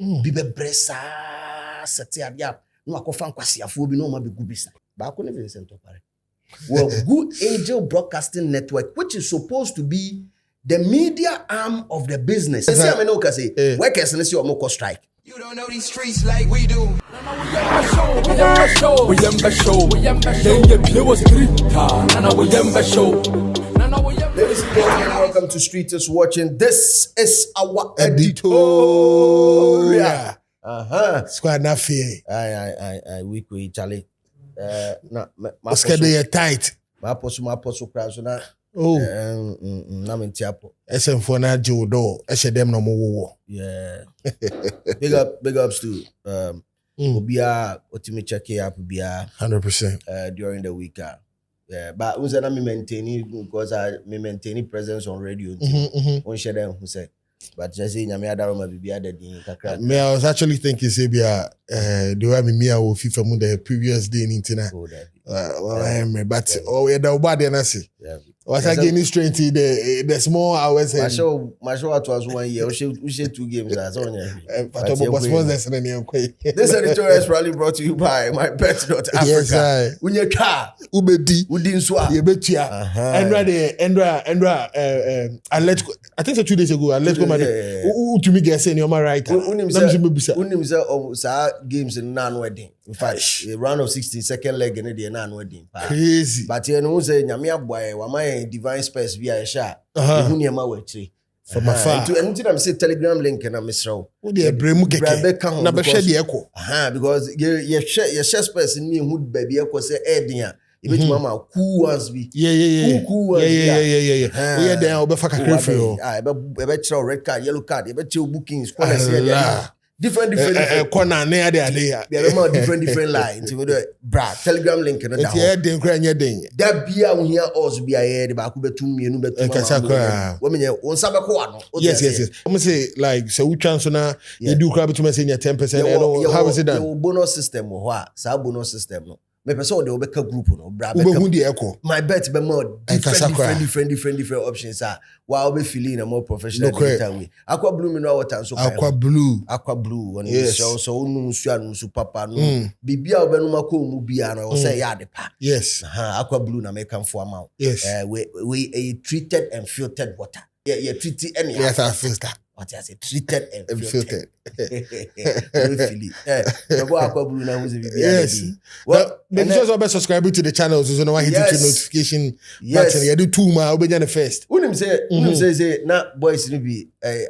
Bibe bresa seti adia no akofa nkwasiafo bi no ma be gubisa. Ba ko ne Vincent Opare. Well, Good Angel Broadcasting Network, which is supposed to be the media arm of the business. See, I mean, okay, say, workers in your moko strike. You don't know these streets like we do. Ladies and gentlemen, welcome to Streeters Watching. This is our editorial. Squad not fear. Aye, we Charlie. My schedule is tight. My apostle crowd, so now. Oh, I'm in Tiapo. SM for na Jodo. Them no more. Yeah. Big ups to Obia Otimi check up Obia 100% during the week. Yeah, but who's that me maintaining because I maintain presence on radio. On share them who say, but just saying, I mean, I don't remember be added in Kakra. Me, I was actually thinking, Sabia, the way me I will FIFA from the previous day in internet. But yeah, the body and I say, was I getting straight to the small hours? My show was 1 year. We should 2 games. That's on you. This editorial is probably brought to you by my pet.africa. Yes, Unya car, Ubedi, Udinswa, Yebetia, Endra, I think so 2 days ago, let's go, to me, guess, and you're my right. Unimsa games in non-wedding. In fact, a round of 16-second leg in the non-wedding. Crazy. But you know, say, Yamia boy, why divine space via a shot. Uniama wechi. From afar. And I'm say Telegram link and I'm Mr. Because you share space in me who baby echo say Edia. Ibet mama cool ones be. Yeah. Cool ones. Yeah. We are there, Obafaka Crefio. I bet you red card, yellow card, you bet you bookings. Different corner near there. There are more different lines. Bra Telegram link and that be out here also be a the back to me and women on Sabako. Yes. I'm gonna say like so we chance now you do grab to message 10%. How is it done? Bonus system or what? Bonus system no. Me person they will make a group no. My bet be more different options are. While be feeling a more professional way. Aqua blue me no water so Aqua blue on the show so no so papa no. Bibia obenuma ko mu bia no say ya de pa. Yes. Aqua blue na make am for amount. Yes. We treated and filtered water. Yeah, treated any. Yes, I filter. What I say, treated and filtered. Yes. Well, then just about subscribing to the channel, so no one hit the notification button. You do 2 miles, we the first. Unim say, na boys no be a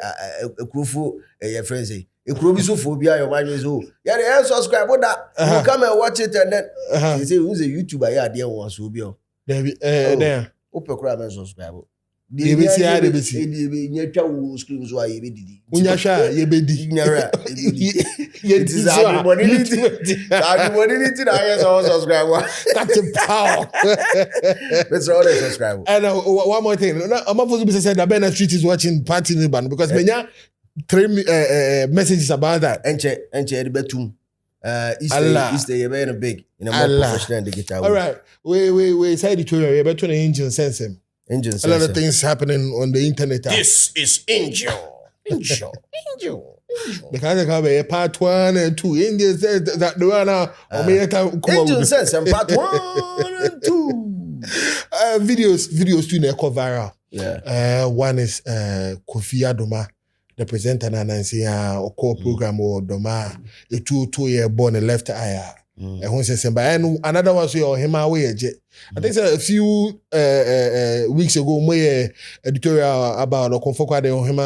crowfo, your friends say. A crow is so phobia, your mind is oh. Yeah, they subscribe that. You come and watch it, and then they say, who's a YouTuber? Yeah, dear one, so be there. Open crab and subscribe. You be see. You screams why you be. Unyasha, you be di. It is everybody need to. Everybody need to. I guess all subscribe. That's a power. Let's all subscribe. And one more thing. I'm not supposed to say that Ben Street is watching Party Niban because many 3 messages about that. Enche the betum. Easter, you're very big in a more professional and digital. All right, we say editorial. You're better than Angel sense him. A lot of things happening on the internet. This is Angel. Because I have a part 1 and 2. Angel says that the one now. Angel says part 1 and 2. Videos to go viral. Yeah. One is Kofi Adoma, the presenter Nancy or core program or Doma, a 2-year born and left eye. And another one say him away. I think a few weeks ago, my editorial about the Confocade on him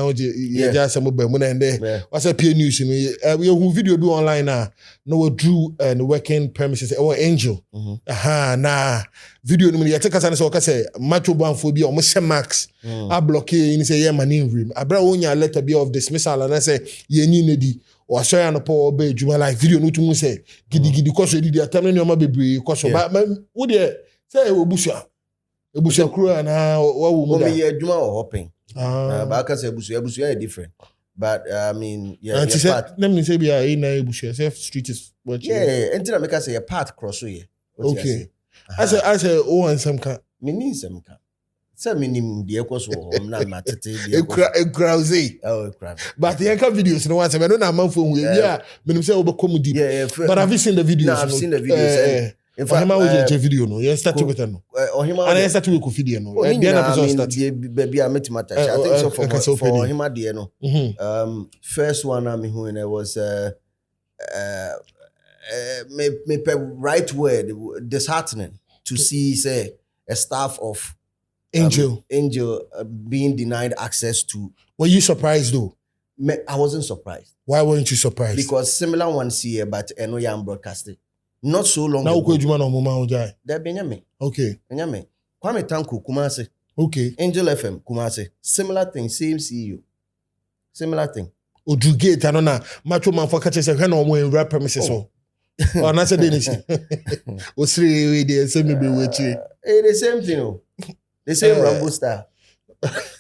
just some and there was a peer news. We have video do online now. No Drew and working premises or Angel. Nah video no me take us and so say macho banphobia almost max. I block in say yeah man in room. I brought on your letter be of dismissal and I say ye need or sorry and Paul Bay Juma like video no to say gidi because you did attend your baby because but would you say Ebusha crew and what would be Juma or hopping. But I can say Ebusha is different. But I mean, yeah, and she said, let me say, be a Ebusha, safe street is what you until I make us say a part cross. Okay. I say, oh, and some car. Me need some car. Say minimum the equals or not Grousey. Oh, crap. But the anchor videos, no one said, I don't know, man, for yeah, when say over comedy. Yeah, But have you seen the videos? No, I've seen the videos. In fact, I video no. You start with no. Or him and I start with video no. Baby, I met him. I think so for him at the end. First one I mean who and it was me right word disheartening to see say a staff of Angel being denied access to. Were you surprised though? I wasn't surprised. Why weren't you surprised? Because similar ones here, but I know you're broadcasting. Not so long now ago. Now There Benjamin. Okay. Benjamin. Kwame Tanku Kumasi. Okay. Angel FM Kumasi. Similar thing, same CEO. Similar thing. Odrugate, I don't know. Macho man for catches a hand on when rap premises. Oh, that's a Danish. What's three days? Send me be with you. The same thing. Oh. The same Rambo star.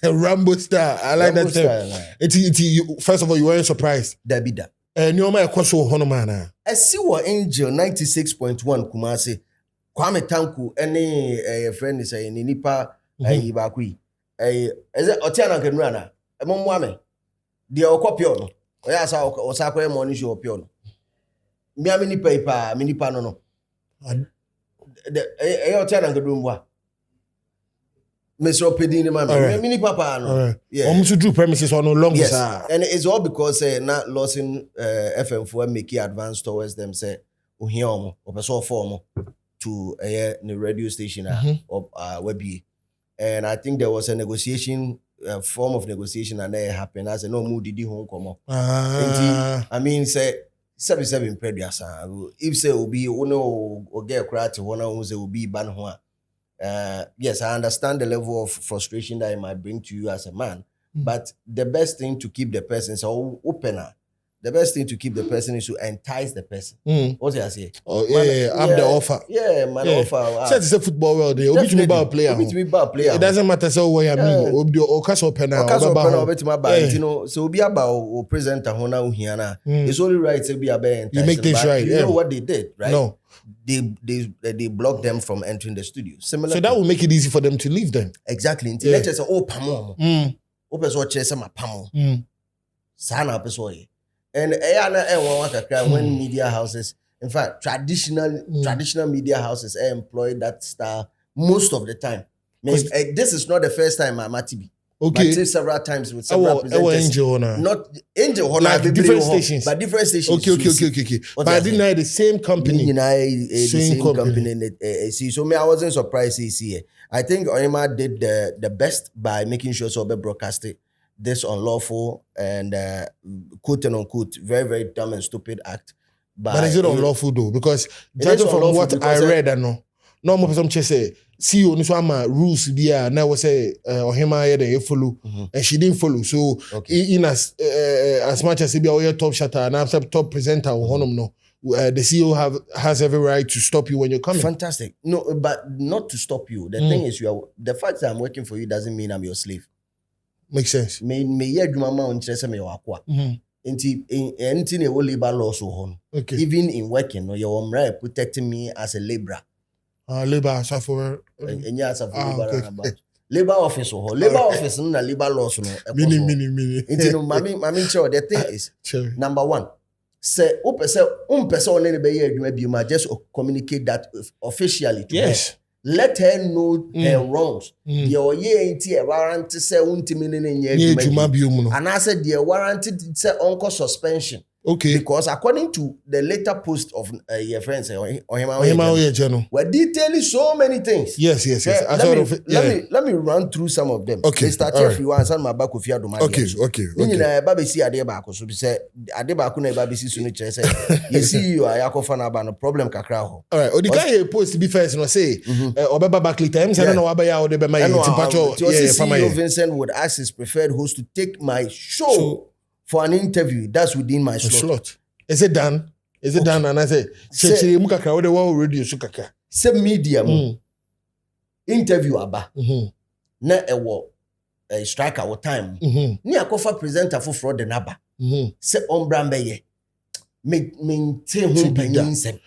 Rambo star. I like Rambo that. First of all, you weren't surprised. That be that. And you're my question, Honomana. I see what Angel 96.1 Kumasi. Kwame Tanku, any friend is a Nipa, a Bakui. Is it Otiana Kenrana? A Momwame. The Okopion. Yes, I was a morning show pion. Mini paper, mini panono. The Otiana Kedumwa. Mr. Pedini, man, mini papa, no. Yeah. Almost to do premises on no longer. Yes. And it's all because not losing FM4 make advance towards them, say, Uhiom, or Peso form to a radio station or Webby. And I think there was a negotiation, form of negotiation, and there happened. I said, no, mood did home come up. I mean, say, 77 previous. If say, will be, or get a cry to one who say, will be ban. Yes, I understand the level of frustration that it might bring to you as a man, but the best thing to keep the person so opener. The best thing to keep the person is to entice the person. What did I say? Oh yeah, I'm the offer. Yeah, man, offer. Say it's a football world. They obi to me ball player. It doesn't matter so what you mean. Obi o cash opener. You know, so obi about o presenter hona uhiana. It's only right to be about. You make things right. You know what they did, right? No. They blocked them from entering the studio. Similar. So that will make it easy for them to leave then. Exactly. Until let's say, oh, pamo. Oh, person chase my pamo. Sana person. And when media houses, in fact, traditional media houses employ that style most of the time. This is not the first time I'm at TV. Okay. But several times with several presenters. Not Angel Honor, like different stations. But different stations. Okay. But I didn't know the same company. The same company. So me, I wasn't surprised to see it. I think Oyema did the best by making sure so broadcasted this unlawful and quote and unquote very, very dumb and stupid act. But is it unlawful though? Because judging from what I read, I know. No more person say CEO ni so ama rules there now say Ohima here follow and she didn't follow. So in as much as be a top shatter and I'm top presenter honum no. The CEO has every right to stop you when you're coming. Fantastic. No, but not to stop you. The thing is, the fact that I'm working for you doesn't mean I'm your slave. Makes sense. Me ye dwuma on chese me wakwa. Anything a labor law so hon. Okay. Even in working, no, you're right protecting me as a laborer. Labor for labor office or labor office no labor law so no. Mini. Mami sure the thing is number one. Say person on any be just communicate that officially to her. Let her know her wrongs. Your ain't a warrant to say and I said the warranted say uncle suspension. Okay. Because according to the later post of your friends we're detailing so many things. Yes. Let me run through some of them. Okay. They start if you answer my back with your Okay. Baby see Adeba so say Adeba kuna baby see sunu say you see you are yakofana ba no problem kakra ho. All right. The guy post to be first no say obeba back later him say no wabaya o de be my timpacho. Vincent would ask his preferred host to take my show for an interview. That's within my slot. Is it done? And I say, radio sukaka. Say media interview aba. Na ewo strike our time. Ni akofa presenter for fraud and aba. Say ombrambe me te hu panyin sem.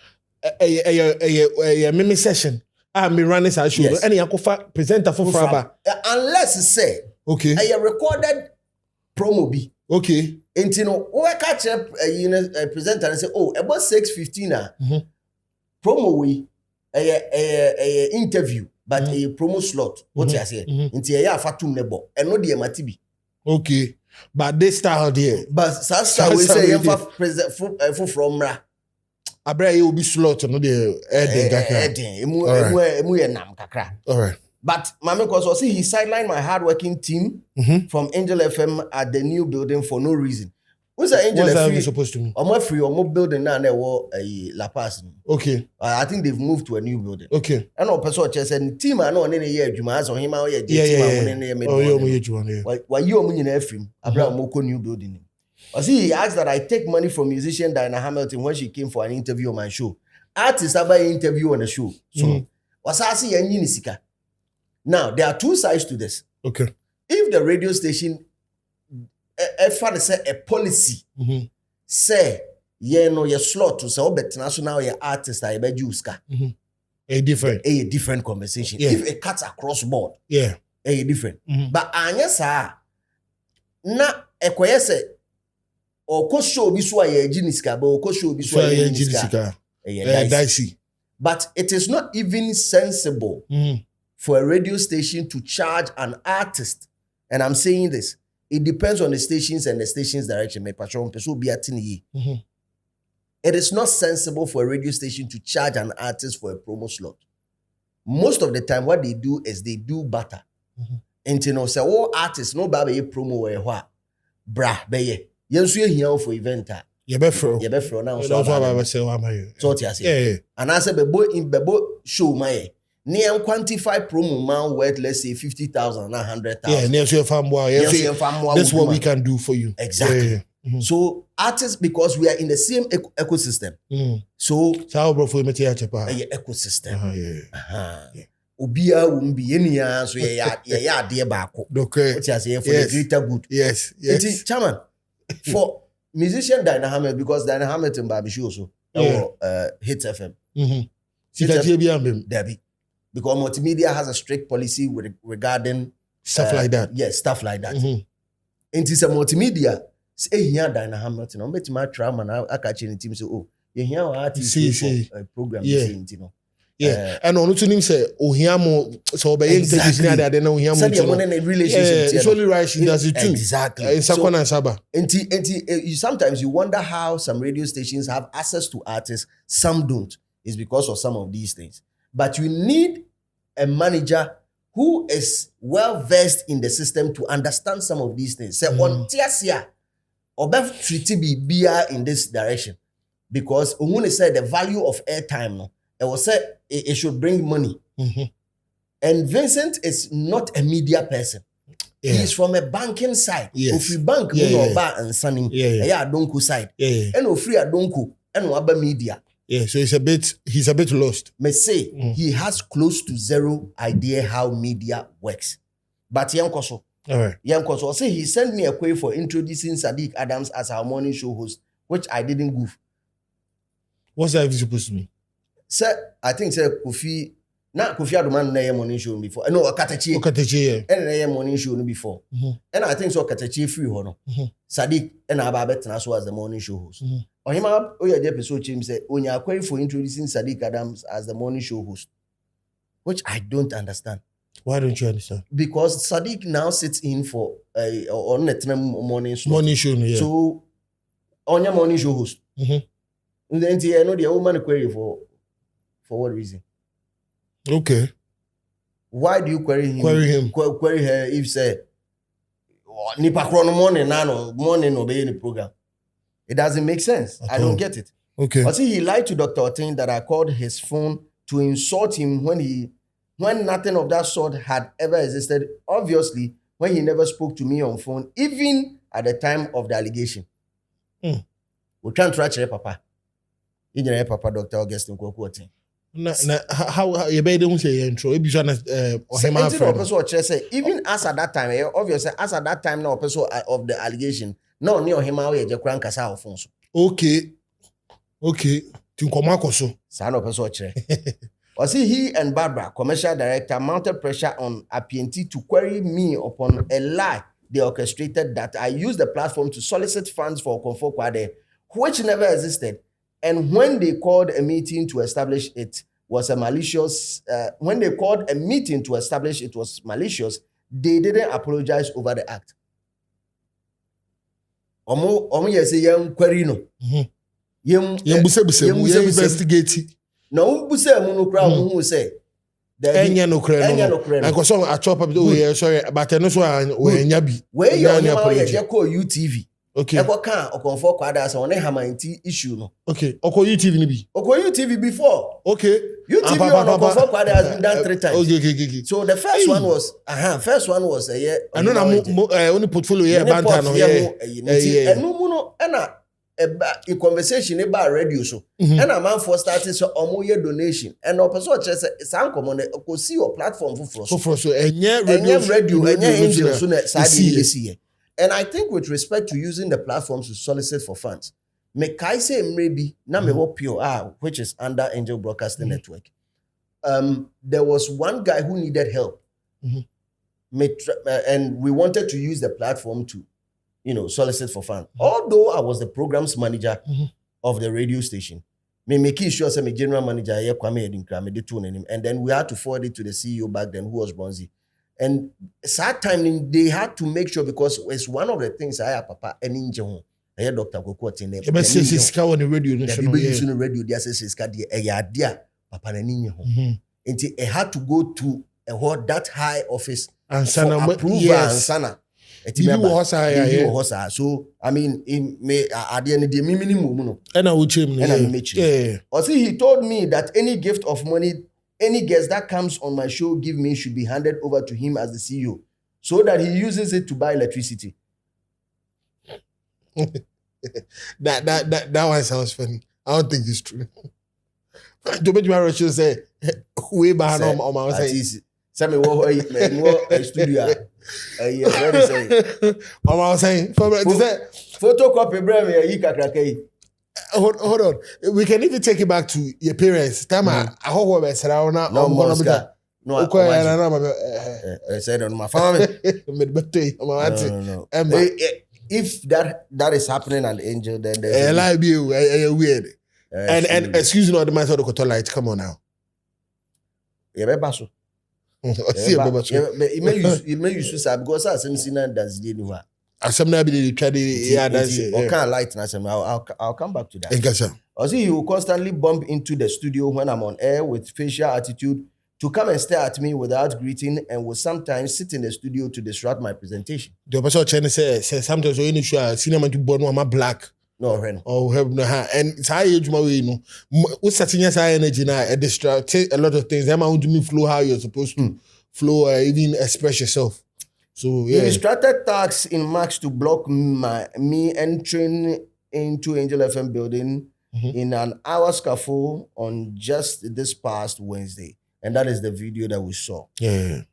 A mimi session. me running sa show Yes. any akofa presenter for fraba unless say okay a recorded promo be okay enti no we catch a presenter and say oh about 6:15 promo we a interview but a promo slot what you say enti ya afatum ne bo eno de matibi okay but this style there but sasa we say you present from ra abra you be slot no the emu ye nam kakra all right but mama cause see he sidelined my hardworking team from Angel FM at the new building for no reason. What's Angel FM supposed to mean? Omo building now they were La Paz. Okay. I think they've moved to a new building. Okay. And no person said team I know any year Juma so him out here why you in FM Abraham Moko new building. I see he asked that I take money from musician Diana Hamilton when she came for an interview on my show. Artists have an interview on the show. So was I see any nisika. Now, there are two sides to this. Okay. If the radio station, say a policy, say, your slot to say, national, your artist, I bet you ska. A different conversation. Yeah. If it cuts across board, yeah, a different. But anya sa, na ekwese, or ko show biswa ye jiniska, but ko show biswa ye jiniska. Dicey. But it is not even sensible. For a radio station to charge an artist, and I'm saying this, it depends on the stations and the station's direction. It is not sensible for a radio station to charge an artist for a promo slot. Most of the time, what they do is they do butter. And you know, say, oh, artists, no baby promo or what, bra, beye. Yes, we here for event. You better now. So what you say? And I said, bebo show my. Near quantify promo man worth, let's say 50,000, 100,000. Yeah, near your farm boy. That's what we can do for you. Exactly. So artists, because we are in the same ecosystem. So how bro for me ecosystem. Obia wumbi enia so ya de baako. Okay. What you say for the greater good. Yes. It's chairman for musician Diana Hamilton, because Diana Hamilton Baby show so Hits FM. Debbie. Because multimedia has a strict policy regarding stuff like that. Yes, stuff like that. And it's a multimedia. Say here Diana Hamilton. I'm betting my trauma now. I catch in the team. So oh, you hear our artist for program. Yeah. You know. Yeah. And on to him say oh here more so by exactly. They know here more. So they a relationship. It's only right she does it too. Exactly. In Sakwana and Saba. And sometimes you wonder how some radio stations have access to artists, some don't. It's because of some of these things. But you need a manager who is well versed in the system to understand some of these things. Say on Tiasia, Obef treaty be in this direction, because Umune said the value of airtime. No, it was said it should bring money. And Vincent is not a media person. Yeah. He's from a banking side. Yes. If you bank, and sunning, donku side. And free a donku and waba media. Yeah, so he's a bit lost. May say he has close to zero idea how media works. But Yankoso, all right. Yankoso, say he sent me a query for introducing Sadiq Adams as our morning show host, which I didn't goof. What's that supposed to mean? Sir, I think sir Kofi Aduman na morning show before. No, Okatechi. Yeah. And na morning show before. And I think so Okatechi free hono. Sadiq and Ababet Naso as the morning show host. Or him up the episode Jim said, when you are query for introducing Sadiq Adams as the morning show host, which I don't understand. Why don't you understand? Because Sadiq now sits in for on the morning show. Morning show, yeah. So on your morning show host. And then I know the woman query for what reason? Okay. Why do you query him? Query her if say nipa krono morning obey the program. It doesn't make sense. I don't get it. Okay. But see, he lied to Dr. Otin that I called his phone to insult him when nothing of that sort had ever existed. Obviously, when he never spoke to me on phone, even at the time of the allegation. We can't track Papa. Engineer Papa Dr. Augustine Kwakwoti. How you better don't say intro. If you even as at that time, obviously, as at that time, no person of the allegation. No, near him out here, Kran Kasa Alfonso. Okay. Tinkomakoso. Sano Pesoche. Or see, he and Barbara, commercial director, mounted pressure on APNT to query me upon a lie they orchestrated that I used the platform to solicit funds for Okonfo Kwade, which never existed. And when they called a meeting to establish it was a malicious, when they called a meeting to establish it was malicious, they didn't apologize over the act. Omo yesi yem query no. Yem investigate. No, who say who say Enya no kre no. And so I chop up sorry, but no so we nya bi. Where you are call UTV. Okay. Eko kan Okonfo Kwada so on Hamanti issue no. Okay. Oko UTV ni bi. Oko UTV before. Okay. UTV on Okonfo Kwada has been done 3 times. Okay. So the first one was a year. I know na only portfolio here banta no here. Enu mu no na in conversation about radio so and a man for starting so omoye donation and person chese san common ko see your platform for so enye radio angel so na side. And I think with respect to using the platforms to solicit for funds, me kai say maybe na me wo POR, which is under Angel Broadcasting Network. There was one guy who needed help. And we wanted to use the platform to solicit for funds. Although I was the programs manager of the radio station, me making sure say my general manager here Kwame Edinkra me dey tune him, and then we had to forward it to the CEO back then, who was Bronzy. And sad time they had to make sure, because it's one of the things I have papa and inje I hear Dr. Kokoti in there. But since it's on the radio, the radio, there says it's got the idea papa and inje. And it had to go to that high office and for approval and sana. So I mean, at the end of the minimum, or see, he told me that any gift of money, any guest that comes on my show give me should be handed over to him as the CEO, so that he uses it to buy electricity. that one sounds funny. I don't think it's true. To make my ratio say way behind on my side. Some more studio. Ready say. I was saying, photocopy brand hold on. We can even take it back to your parents. Time I hope we're surrounded now. No, I said on my family. No. If that is happening at Angel, then there's lie be weird. And excuse me, the man said the light. Come on now. Yeah, basso. It may use because I seen Sinan does the anywhere. I'll come back to that. I see you constantly bump into the studio when I'm on air with facial attitude to come and stare at me without greeting, and will sometimes sit in the studio to disrupt my presentation. The person trying to say sometimes when you show cinema to born one black. No, Ren. Oh, and it's high age my way, what's such high energy now? It distract a lot of things. Them want to me flow how you're supposed to flow, even express yourself. So yeah. He instructed tax in Max to block me entering into Angel FM building in an hour scuffle on just this past Wednesday. And that is the video that we saw. Yeah.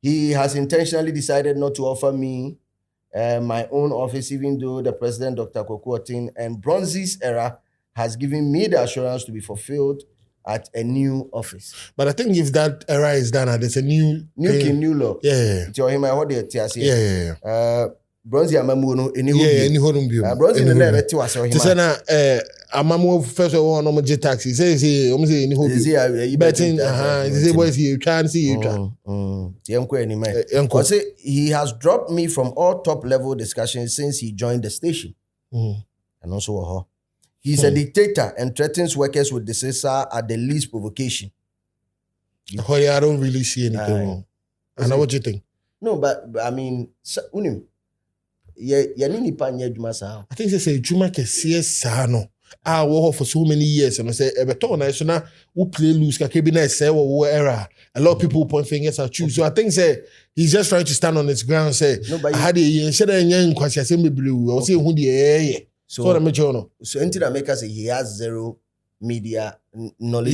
He has intentionally decided not to offer me my own office, even though the president, Dr. Kokuotin, and Bronzy's era has given me the assurance to be fulfilled at a new office. But I think if that era is done, there's a new law. Yeah. Bronzy amamu any home view. Bronzy the never to us. Amamu first of all no more taxi. Say almost any home view. Betting say boys you can see you can. He has dropped me from all top level discussions since he joined the station. And also he's a dictator and threatens workers with dismissal at the least provocation. I don't really see anything wrong. I know what you think. No, but I mean, unim. I think they say Juma can see no. I work for so many years and I say Everton so now who play loose can be nice say era. A lot of people point fingers at you. So I think say he's just trying to stand on his ground and say I had a said a question say me blue or say who the so what I make so until that make us say he has zero media knowledge.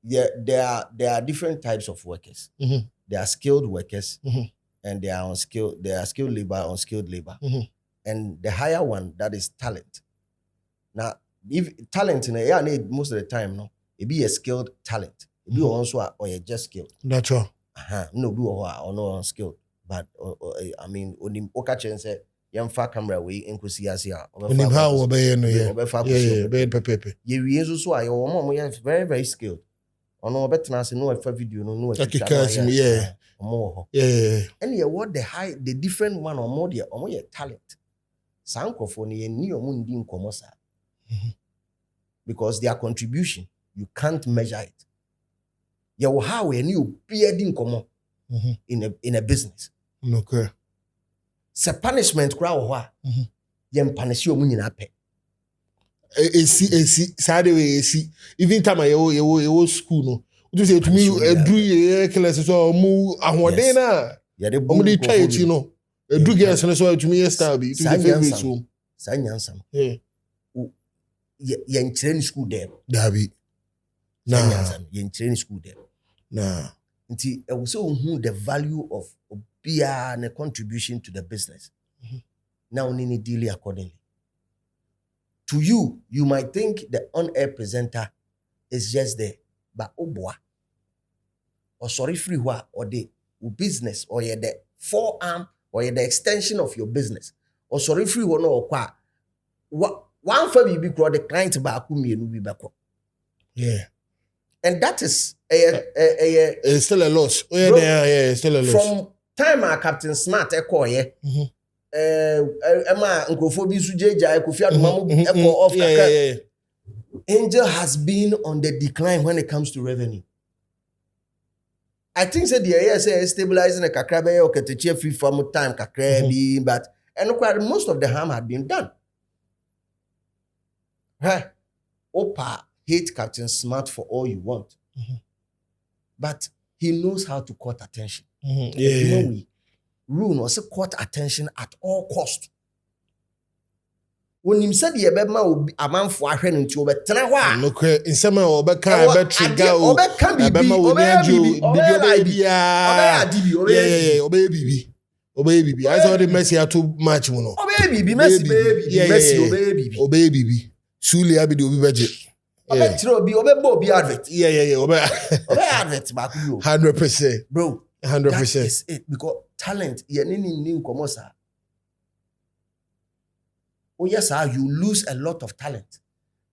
Yeah, there are different types of workers. There are skilled workers. And they are unskilled. They are skilled labor, unskilled labor, and the higher one that is talent. Now, if talent in a need most of the time, It be a skilled talent. It be also or just skilled. Natural. No be or no unskilled. But I mean, onim okachen say yamfa camera we nkosi asia. Onim how obey no yeah. Yeah, pepe. Ye we so ayo mo very very skilled. Ono obetena se no efa video no yeah. Yeah. And yeah, what the different one or more there or more talent. Sankrofo ni ni omo ndi nkomo sa. Because their contribution you can't measure it. Yeah, how when you peer din nkomo in a business. Okay. Se punishment kra wo ho yem punish omo nyina pe. Esi sade we esi even time you school no you say to me do ye class so mu ahoden na omo dey try it no do girls no so to me style be to the favorite so sanyansam ye train school there dabi na ye train school there na nti e wo say who the value of obia na contribution to the business now we need deal accordingly. To you, you might think the on-air presenter is just there, but oboa, or sorry free or the business, or you're the forearm, or you're the extension of your business, or sorry free no or qua. One for me be called the client back whom you be back. Yeah, and that is it's still a loss. Oh, yeah, it's still a loss. From time our Captain Smart echo Emma Nkofo Sujeja Kofi Adumamu echo off kaka. Angel has been on the decline when it comes to revenue. I think said the area say stabilizing a kakra be o keteche free from time kakra bi but and most of the harm had been done. Opa hate Captain Smart for all you want. But he knows how to court attention. Rule was court attention at all cost. When him said ye bema a man for a hen into obetena wa. Look in some obeka betrigga obeka bema obey bibi. I saw the Messi are too much no. Obey bibi Messi obey bibi. Suli abi do budget. Obey tro bi obey bo bi advert. Yeah. Obey advert back you. 100%. Bro. 100%. That is it because talent ye ni nkomo sa. Oh yes, sir, you lose a lot of talent.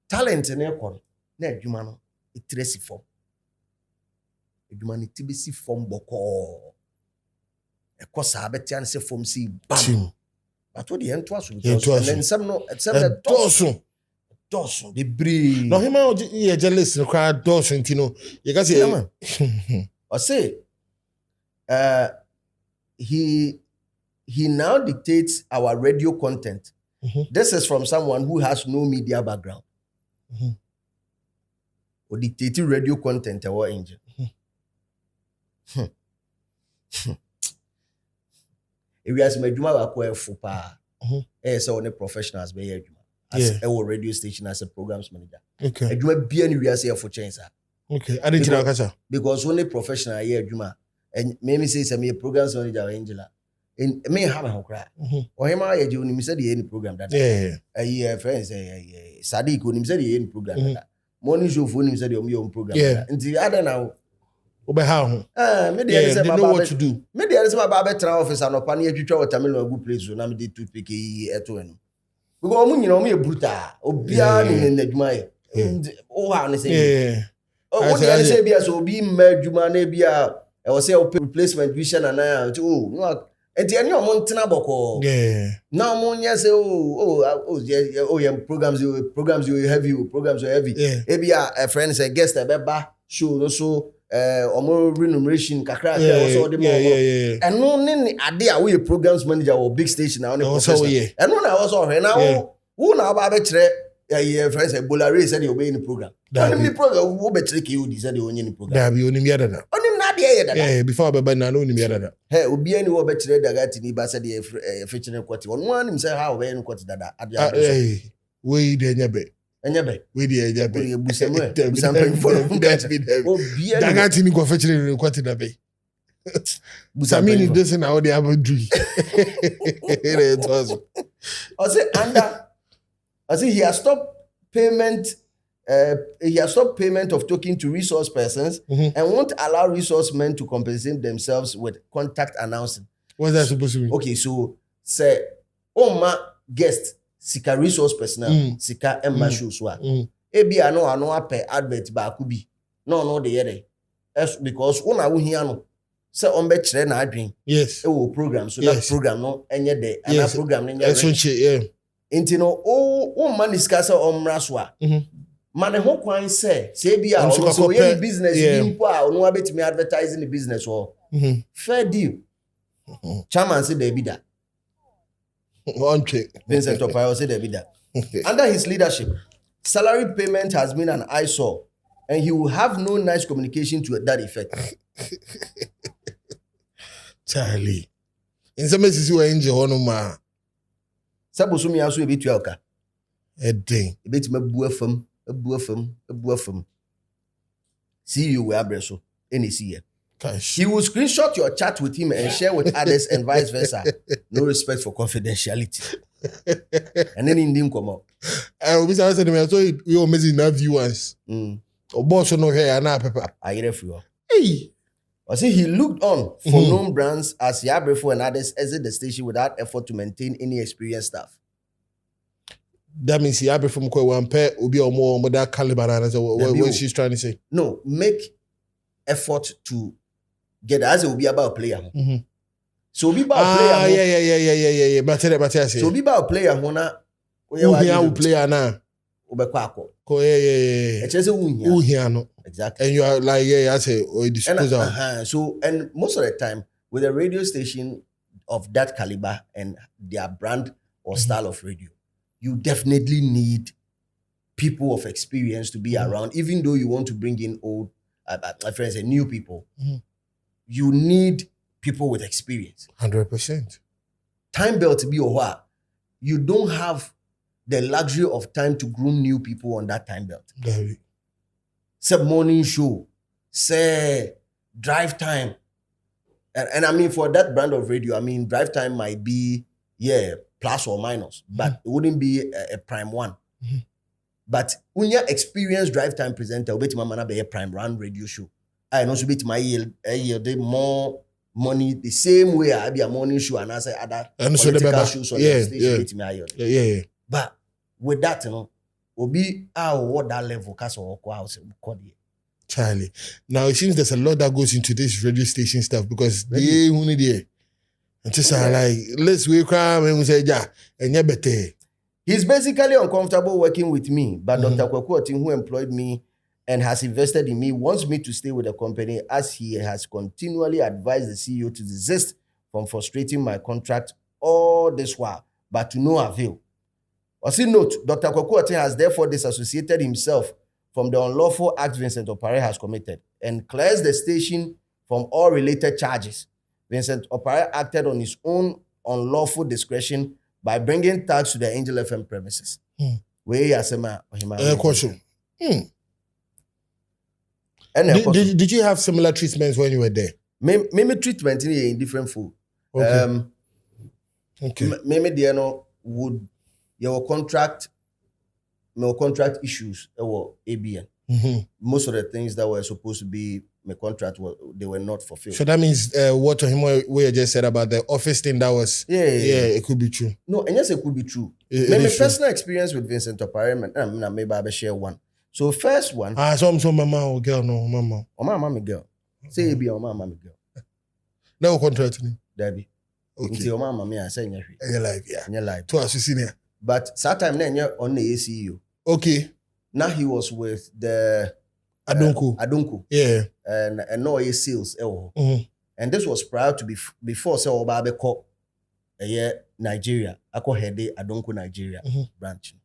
Talent in ekon na adwuma no itresi form. Adwuma ni tibisi form boko. Ekosa abetian se form si bam. But what the end was and then some that Dawson the breed. No him you jealous no crowd Dawson you can say or say he now dictates our radio content. This is from someone who has no media background. Or dictating radio content or angel. If you ask me, Juma Bakwe Fupa, so only professionals be here. As a radio station as a programs manager. Okay. Juma be anywhere say for change. Okay. I didn't know because only professional here Juma. And maybe say some programs manager Angela. In me have a cry. Or him I do him said any program that friends Sadiq when him said any program that morning show phone him said your own program. Until the other now. Obe how? Maybe they know what to do. Maybe there is my barber office and upon here to try to tell a good place so now me did toothpick eto. Because you know me bruta obia in the Juma. Oh how say. Oh what they say be so be Juma na bia I was say replacement vision and no and the any montana boko. Now monya say programs you heavy programs are heavy. Maybe a friend say guest a beba show so or remuneration kakra also the more and no nini ade we programs manager or big station now and no na also now who na ba be kire friends say bolare said you obey in the program and the program who be trick you said you only in the program da bi onim yada da before baba na no onim yada da obi ani wo be kire daga tini ba said e fetchine kwati won wan him say how be in kwati dada we dey nyabe we dey nyabe busam for daga tini go fetchine kwati da be Samini this na how they have a dream. It was. I say he has stopped payment he has stopped payment of token to resource persons and won't allow resource men to compensate themselves with contact announcing. What's that supposed to mean? Okay, so say, ma guest sika resource personnel sika emma show so a ebi ano apɛ advert ba ku bi no de yere because una wo hia no say on be kyerɛ na adwen Yes. Ewo program so that program no enye de ana program no enye so yeah. Inti no o man discuss omra so a man ho kwan say bi a so ye business bi mpo a no abetimi advertising the business or fair deal. Chairman said there be that. Vincent Opare said there be that. Under his leadership, salary payment has been an eyesore, and he will have no nice communication to that effect. Charlie, in some cases you are in Jehonoma. Sabosumi also a bit welka. A day. A bit me buafum. See you where breso. Any see ye. He will screenshot your chat with him and share with others and vice versa. No respect for confidentiality. And then in him come up. And we said to me, so you're amazing enough viewers. Or boss no hair and pepper. I hear for Hey. I see he looked on for known brands as Yabrefo and others exit the station without effort to maintain any experienced staff. That means Yabre from one pair will be more that caliber. What she's trying to say? No, make effort to get as it will be about player. So be about player. Yeah. But so be about player. Hona. Who player now? Ubekwako. Yeah. Who here no? Exactly. And you are like I say disposal. So and most of the time with a radio station of that caliber and their brand or style of radio, you definitely need people of experience to be around, even though you want to bring in old, my friends, and new people. You need people with experience. 100%. Time belt to be a while. You don't have the luxury of time to groom new people on that time belt. Say morning show, say drive time. And I mean, for that brand of radio, I mean, drive time might be, plus or minus, but it wouldn't be a prime one. But when you're experienced drive time presenter, you'll bet my man be a prime run radio show. I know so bet my yield more money the same way I be a morning show and I say other political shows on the station. Yeah. But with that, you know, will be what that level castle or Charlie. Now it seems there's a lot that goes into this radio station stuff because they only there. And just like let's wake up and we say and you better. He's basically uncomfortable working with me, but Dr. Kwaku, who employed me and has invested in me, wants me to stay with the company as he has continually advised the CEO to desist from frustrating my contract all this while, but to no avail. Also note, Dr. Kwaku has therefore disassociated himself from the unlawful act Vincent Opare has committed and clears the station from all related charges. Vincent Opare acted on his own unlawful discretion by bringing tax to the Angel FM premises. Where he has question. Did you have similar treatments when you were there? Maybe treatment in different food. Okay. Maybe there no would your contract issues or ABN. Most of the things that were supposed to be my contract they were not fulfilled. So that means what you just said about the office thing that was it could be true. No, and yes, it could be true. My personal experience with Vincent Opare, maybe I will share one. So first one. So mama or girl, no mama. Oh mama girl. Say be oh mama girl. No contract me. Debbie. Okay. Oh mama me I say in your life, yeah. In your life. To us senior. But that time then you're on the ACU. Okay. Now he was with the Adunku. Yeah. And no sales. And this was prior to before so Obabe called Nigeria. I call head Adunku Nigeria branch.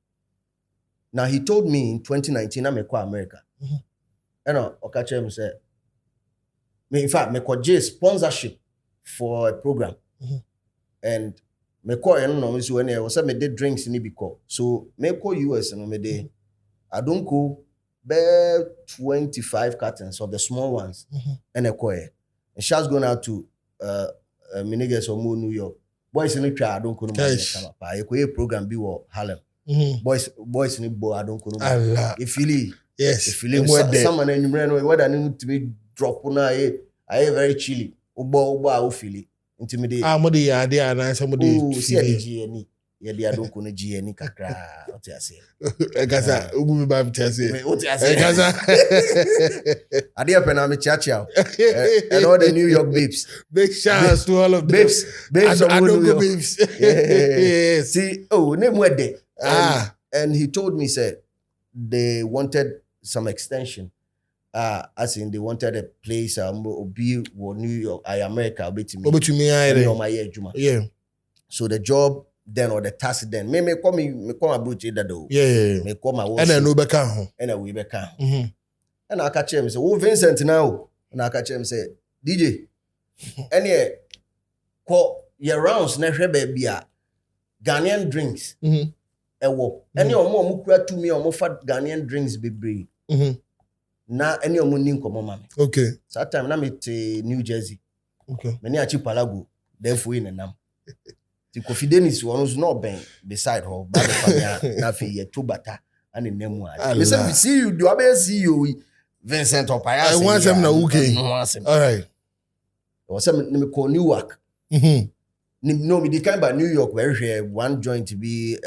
Now he told me in 2019 I'm a America. And Okache said, in fact, me call J sponsorship for a program. And me call when I was me did drinks in Ibiko. So me call US and me day. I don't go bear 25 cartons of the small ones and a coy. And she's going out to Minigas or New York. Boys in the crowd don't come. I program be Harlem. boys ni bo Adonko no. Allah. You feel it. Yes. You feel it. Someone and you know whether need to be drop na I very chilly. Ubo a feel it. Intimidate. Mo de ya de ana somebody see the GNE. Yeah, the Adonko no GNE kakra. What you say? Gaza, ubu me ba say. What you say? Gaza. Adia pena me chacha. And all the New York babes. Big shouts to all of them. Babes Adonko babes. Yeah. See, name where they. And he told me, said they wanted some extension. As in they wanted a place be New York, America, Yeah. So the job then or the task then. Me come about that though. Yeah. Me come my and I know back home. And I we back home. And I catch him say, "Oh Vincent now." And I catch him say, "DJ, any call your rounds na hwe baby a Ghanaian drinks." Ewo. Any omo kura to me omo fa Ghanaian drinks bebre. Na any omo ni nkomo mame. Okay. So that time na me to New Jersey. Okay. Many achi palago therefore in nam. The Kofi Dennis was not been beside her, but na fi ye to bata and in name one. Me say we see you do I see you Vincent Opaya. I want them na okay. All right. Was some me call Newark. No, me kind by New York where here one joint to be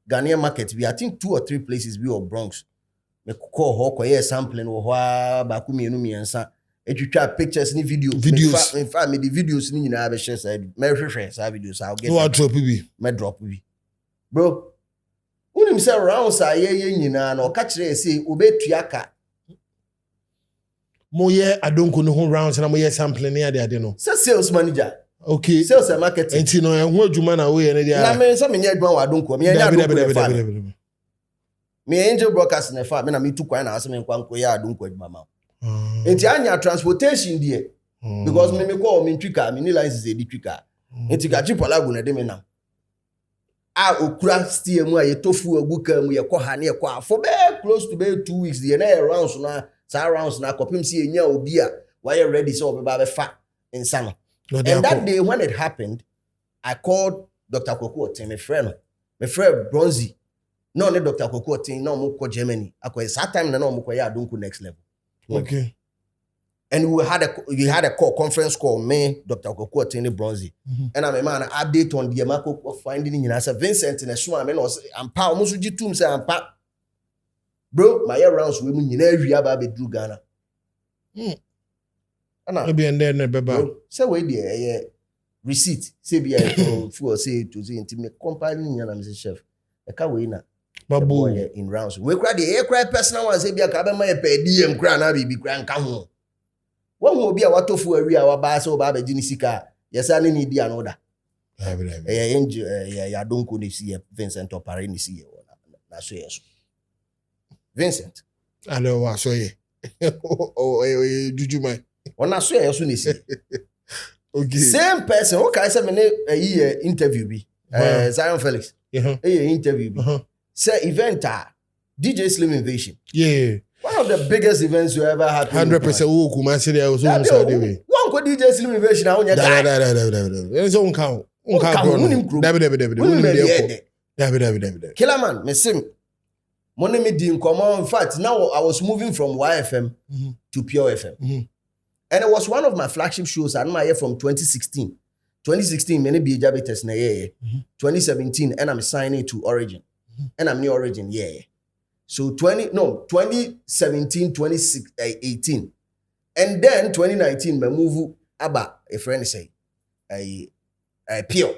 Ghanaian market be I think 2 or 3 places be or Bronx. Me call her sampling or back me no me answer. If you try pictures ni videos. In fact me the videos ni na be share side. Me share videos I'll get. No drop we. Me drop we. Bro. Unim say round sa ye nyina na o ka kire say obetua ka. Mo ye Adonko no rounds na mo ye sampling na ade no. Say sales manager. Okay. Sales and marketing. Enti no ehun adwuma na we ye ne dia. Na me say me nya adwuma wa Adonko. Me nya Adonko. Me Angel Broadcast na fa me na me tu kwan na ase me nkwanko ya Adonko adwuma ma. Enti anya transportation there. Because me call me twika, me ni license e di twika. Enti ga chi palago na de me na. Okura steer mu aye tofu aguka mu ye ko ha na ye ko afo be close to be 2 weeks there na rounds na sa rounds na kopim si enya obi a why ready so be ba be fa insano. And that day when it happened, I called Dr. Koko Otin, my friend Bronzy. No, Dr. Koko Otin, no more Germany. I call that time no more ya Adonko next level. Okay. And we had a call, conference call, me, Dr. Koko Otin, Bronzy. And I'm a man update on the Marco of finding in as a Vincent in a swam and was and power almost with you say and pa. Bro, my rounds women in every ababe drew Ghana. Maybe and then beba. Say we there receipt. Say be for say to say intimate company and I'm chef. E ka we na. Babu in rounds. We cry the air cry personal one say be ka be my per DM cry na be cry nka ho. One will be a watofu area our ba so ba be gini sika. Yes I need the another. Angel ya Adonko ni see Vincent Opare ni see na so yes. Vincent. Hello wa so ye. Juju man. On a swear you see. Okay. Same person. Okay, say me interview be. Zion Felix. Interview be. Say event DJ Slim Invasion. Yeah. One of the biggest events you ever had. 100% who kuma say there was one side way. One go DJ Slim Invasion na onya guy. There's on count. On count. David. Killer man, me sim. Money me di nkomo. In fact, now I was moving from YFM to Pure FM. And it was one of my flagship shows. I know from 2016. 2016, many be diabetes na yeah. 2017, and I'm signing to Origin. And I'm new Origin, yeah. So 2017, 2018. And then 2019, my move Abba, a friend say, Pure.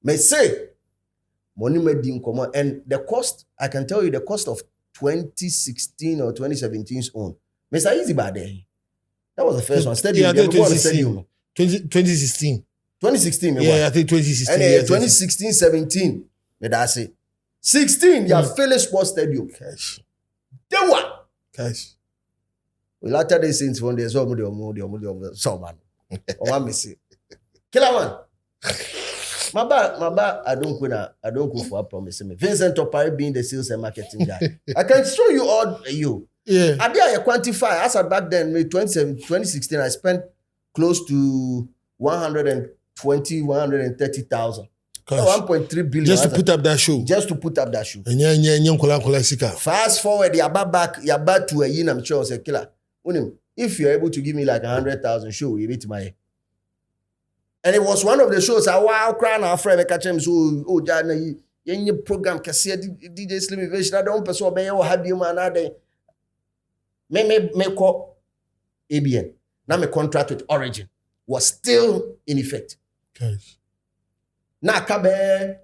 May say, money made in common. And the cost, I can tell you the cost of 2016 or 2017's own. Mr. Easy by there. That was the first one. Stadium. Yeah, 2016. 2016. 2016. Yeah, I think 2016. And 2016, 17. May I say 16? You have Philly Sports Stadium. Cash. Then what? Cash. We later day since one day so man. Oh, man, miss it. Killer man. My bad. I don't go for a promise. Vincent Opare being the sales and marketing guy. I can show you all you. Yeah. I did quantify. As at back then, 2016, I spent close to 130,000. 1.3 billion. Just to put up that show. Just to put up that show. And Fast forward, you're back to a year, I'm sure, say, killer. If you're able to give me like 100,000 show, you beat my. And it was one of the shows, wow, crying our friend, catch him, so, oh, Jana, your program, can see DJ Slim Invasion, I don't pursue, may you have you, man, me call ABN. Now my contract with Origin was still in effect. Guys. Now, kabe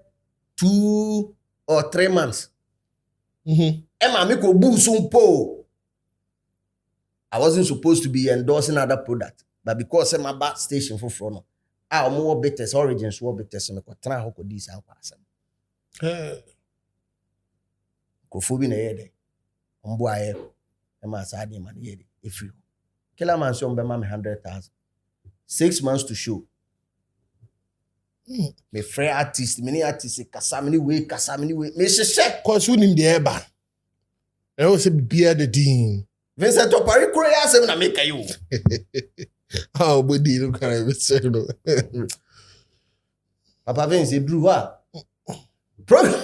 2 or 3 months. Emma, me ko boo soon po. I wasn't supposed to be endorsing other product, but because I'm a back station for front, I more better Origins, more better. So me ko try how could this happen? Ko fubi na yede. Ombo aye. Emma sadi man yede. If you killer man so mbema me 100,000. 6 months to show. Me free artist, many artists kasa many way. Me share. Cause who nim the eba. I also bear the dean. Vincent Opari kure ya se me na make you. How but the look at it say no. Papa Vince Drew ha. Program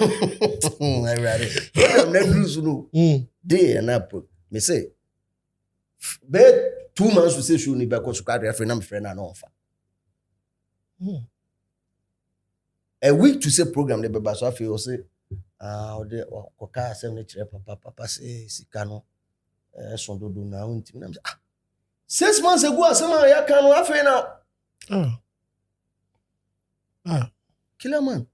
na Drew no. Day and up. Me say. Be 2 months to say show ni be ko su carry friend na me friend na no offer. A week to say program de beba so afi o say ode koka asem ne kire papa say sika no so dodo na unti na 6 months ago asem ya kan no afi na killer man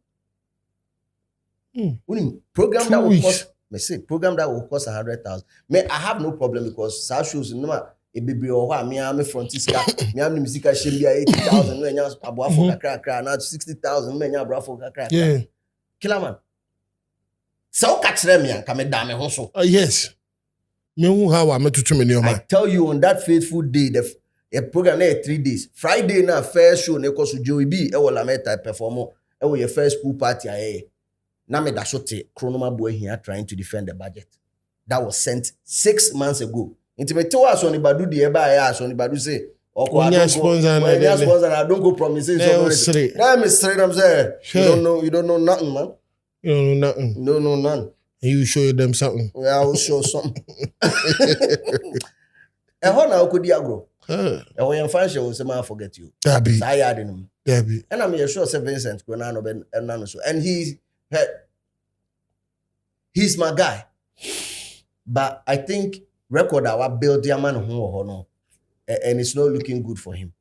program that will cost me say program that will cost 100,000 me I have no problem because sa shows no e bibiri o ho me frontiska me am music shembia 80,000 no enya aboafo kakra na 60,000 no enya aboafo kakra killer man so catch them me anka me da me ho so yes me hu how am to me I tell you on that faithful day the program na 3 days Friday na first show na koso Joey B e wo Lameta perform e wo your first pool party aye na me da shote Chronoma boy here trying to defend the budget that was sent 6 months ago. Intimate was on the Badu the Eba, on the Badu say, or sponsor, I don't go promises. I'm straight, I'm saying, you don't know nothing, man. You don't know nothing. You don't know none. And you show them something. Yeah, I will show something. And how now could you grow? And when you find you, I forget you. Debbie. I had him. Debbie. And I'm sure St. Vincent, and he's my guy. But I think record our build their man no, and it's not looking good for him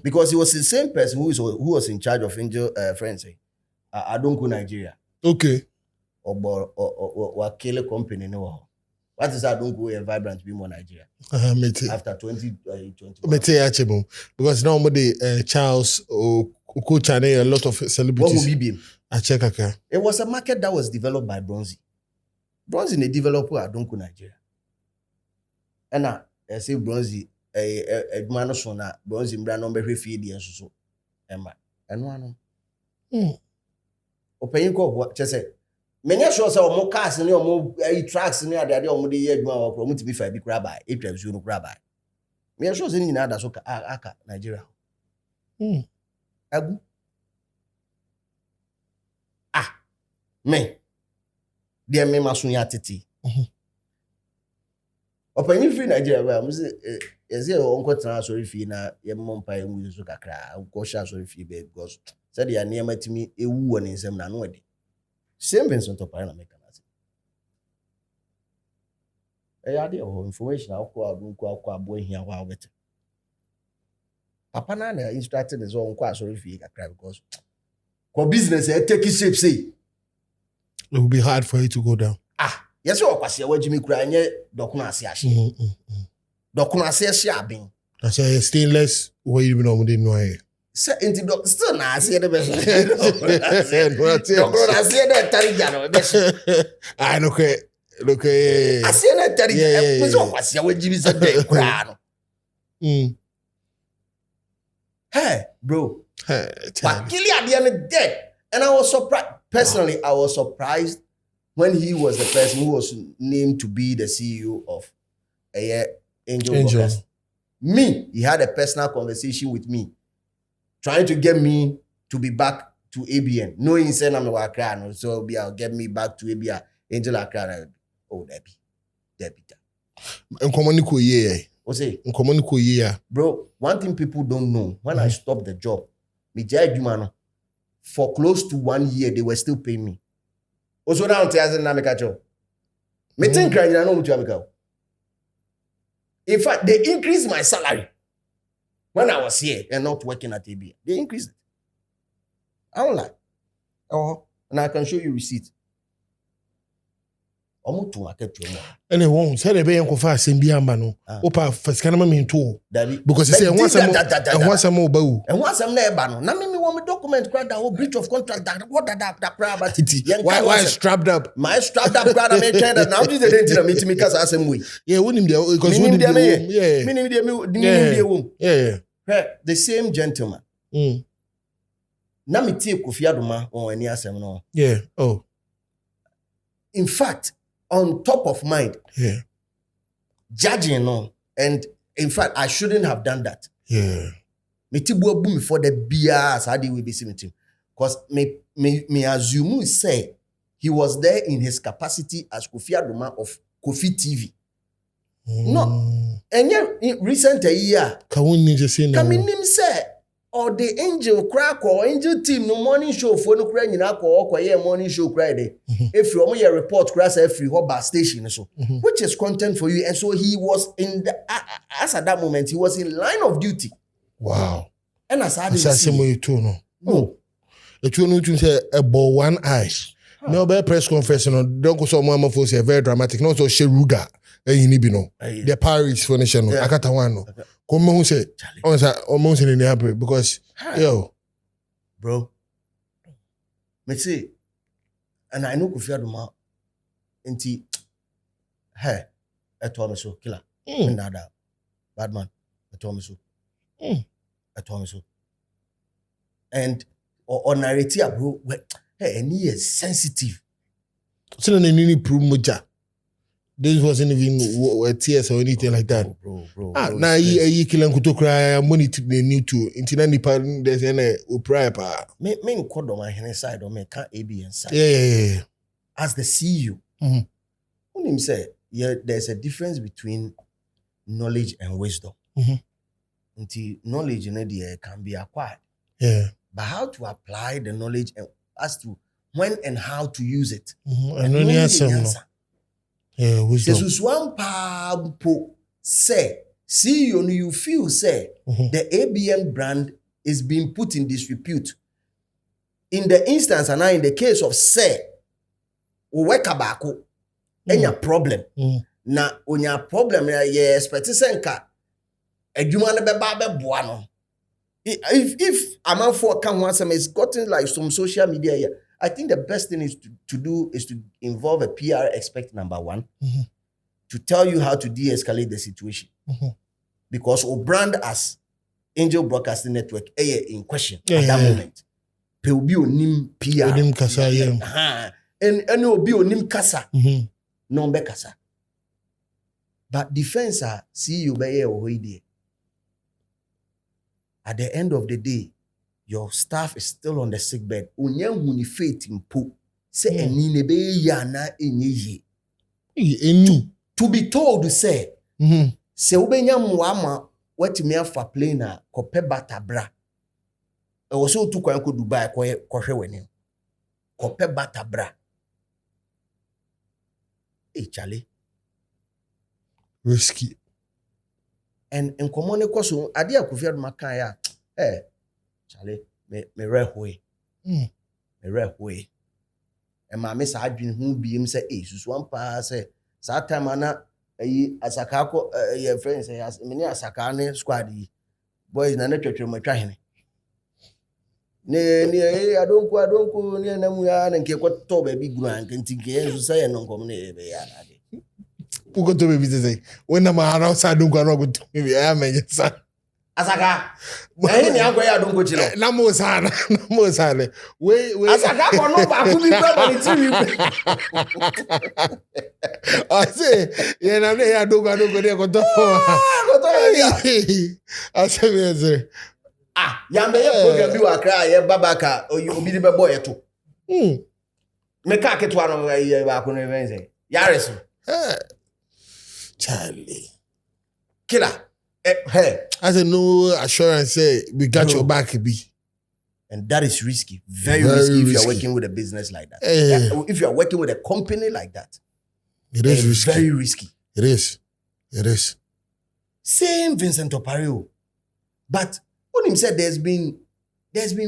because he was the same person who was in charge of Angel Friends. I don't go Nigeria. Okay. Or kill a company no. What is I don't go a vibrant be more Nigeria after 2021. Because normally Charles or Coach and a lot of celebrities. What will be I check okay. It was a market that was developed by Bronzy. Bronzy a developer I don't go Nigeria. And I say Bronzy a man so na Bronzy mbra no be feed and so Emma and one open ko say many sure say o mo cars ni o mo tracks ni ade o mo dey hear aduma o mo ti be fa bi kra ba e travel no kra ba me sure say ni na da so aka Nigeria agu me dey me maso ya tete open free Nigeria ba mo say say o nko tran sorry fi na ye mompa e mu so kakra go sha sorry fi be because said ya na matimi ewu woni nsem na no de same Vincent Opari na make na say ya dey information akwa abo hia wa better papa na instructed is on kwa sorry fi kakra because for business e take shape say it will be hard for you to go down. Yes, you are Jimmy Crane, Docuna Siashi. Docuna Siashi Abin. I say stainless, where you know, didn't know. Still, I see the best. Docuna see that Tarigano. I look. I see that Tarigano. Was your Jimmy said, hey, bro. But Killian the other dead. And I was surprised. Personally, I was surprised when he was the person who was named to be the CEO of Angel. Broadcast. Me, he had a personal conversation with me, trying to get me to be back to ABN. Knowing say I'm a cry, so I'll get me back to ABN. Angel Accra. Oh, Debbie. And communico ye. What's it? Communico ye. Bro, one thing people don't know, when I stopped the job, me judge man, for close to 1 year, they were still paying me. Also, now I'm a job. Me think I know what you. In fact, they increased my salary when I was here and not working at ABN. They increased it. I don't like. Oh, and I can show you receipt. Almost to market you. And they won't say they be in Kofa Simbiambano. Opa first can mean too. Because he said once I'm mobile. And once I'm there, Bano. Now, me want me document grant the whole breach of contract. What that crab at it? Why strapped up? My strapped up grant. I may try that now. This is the dentist meeting because I same way. Yeah, wouldn't be because wouldn't be yeah. Meaning the yeah. The same gentleman. Now me take Kofi Adoma or any asem no. Yeah. Oh. In fact, on top of mind, judging no, and in fact, I shouldn't have done that. Yeah. Me tibu boom for the BS. How do we be seeing him? Because me assume say he was there in his capacity as Kofi Adoma of Kofi TV. No, and yet recent year, can we just say no? Come in him say. Or the angel crack or angel team no morning show for no crying in alcohol or morning show cry day. If you want your report crash every hobby station so which is content for you. And so he was in the as at that moment he was in line of duty. Wow. And as I say too no. Oh. The two say about one eye. No be press conference no don't go so mama for say very dramatic. No so Sheruga. The Paris furniture no. Akata one no. Come on, say, almost in the happy because, yo, bro, me say, and I know Kofi Adoma, inti, hey, I told me so, killer, and that, bad man, I told me so, I told me so, and or narrative, bro, hey, and he is sensitive. So then you need prove moja. This wasn't even a tears or anything like that. Bro. Now you kill and to cry money to the new to into any part there's any prior pa. Me call on my hand side or me can't ABN side. Yeah. As the CEO, when him say, yeah, there's a difference between knowledge and wisdom. Until knowledge in the can be acquired. Yeah. But how to apply the knowledge and as to when and how to use it. And only answer. Yeah, wisdom. This is one po say, see you feel say the ABN brand is being put in disrepute. In the instance, and now in the case of say, uwekabako, any problem. Na onya problem ya expect senka adwuma no beba beboa. If a man for can once it's gotten like some social media here. I think the best thing is to do is to involve a PR expert, number one, to tell you how to de-escalate the situation. Because we brand as Angel Broadcasting Network in question at that moment. Pe obi onim PR. Onim kasa yeah. And obi onim kasa. No be kasa. But defense see you be here. At the end of the day, your staff is still on the sick bed. Onye faith in po. Say eni nebe ya na enye ye. To be told to say, se ubenya mwama wetimi afa plane na kope batabra. E wo so tu kwan ko Dubai ko hwe wani. Kope batabra. Chale. Risky. And in common koso ade Kofi Adoma kan ya chale me rehwe. Me rehwe. E ma me sa adwin hu biem se susu ampa se sa time ana ayi asaka ko your friends say as me ni asaka ne squad yi boys na twetwe matwa hene ne adonko ne na mu ya na nke kwato ba bi guru an nke nke enzu say no nkom ne be ya na de uko to be bi say when na ma na sa adonko na go to me ya me sa asaka na ni agwa ya adonko chi no na mo sa we asaka ko no ba ku bi ba ni tv I say yeah na me ya adonko ne ko to I say Yambe ye program bi wa kra ye babaka obi de bebo ye to. Me ka ketwa no ye ba ko no even say. Yaris. Charlie. Killer. Hey. I said no assurance say we got your back be. And that is risky. Very risky if you are working with a business like that. If you are working with a company like that. It is risky. Very risky. It is. Same Vincent Opario. But when him said there's been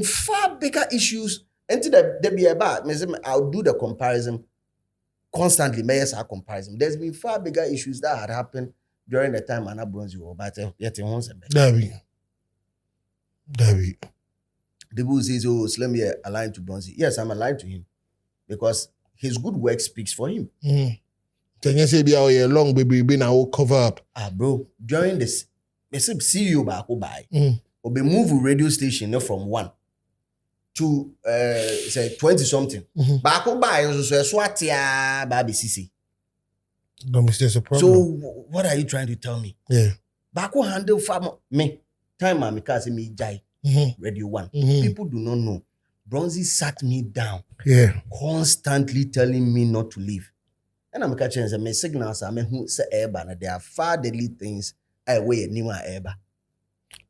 far bigger issues until there be about. I'll do the comparison constantly. Mayors are comparison. There's been far bigger issues that had happened during the time Anna Bronze was but yet in once. Dabi. The bull says, "Oh, Slim, aligned to Bronze." Yes, I'm aligned to him because his good work speaks for him. Can you say be our long baby been our cover up? Bro, during this, I said, see you back by. Or be move radio station from 1 to say 20 something. Back by so swatia baby CC. Don't mistake a problem. So what are you trying to tell me? Yeah. Back handle farm me. Time I make us me jai. Radio 1. People do not know. Bronzy sat me down. Yeah. Constantly telling me not to leave. And I'm catching some signals. I mean, who say airba? There are far deadly things. I weigh new airba.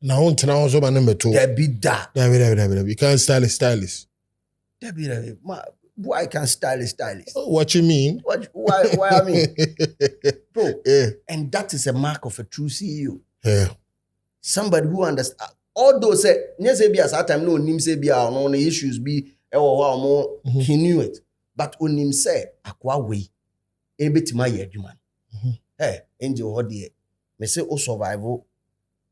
Now, also my number 2. There be that. You can't stylist. There be that. Boy, I can stylist. What you mean? Why I mean? Bro. Yeah. And that is a mark of a true CEO. Yeah. Somebody who understands. Although say, yes, be as that time no nim say be no issues be he knew it. But when him say akwa way. Ebetima ye adwuma. Angel ho de. Me say o survive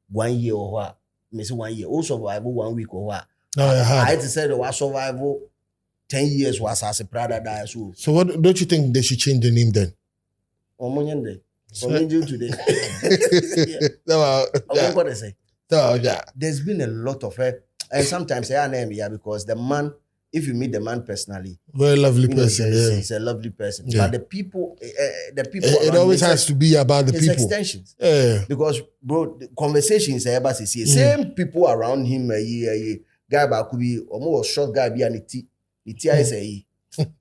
1 year or what? Me say 1 year. O survive 1 week or what? I said o survive 10 years was as a brother die so. So what don't you think they should change the name then? Omonyende. Angel today. No, what they say. So yeah. There's been a lot of and sometimes I name because the man. If you meet the man personally, very lovely person. He's a lovely person. Yeah. But the people, it always has to be about the his people. Extensions. Yeah. Because bro, the conversations same people around him. Guy could be almost short guy be an it.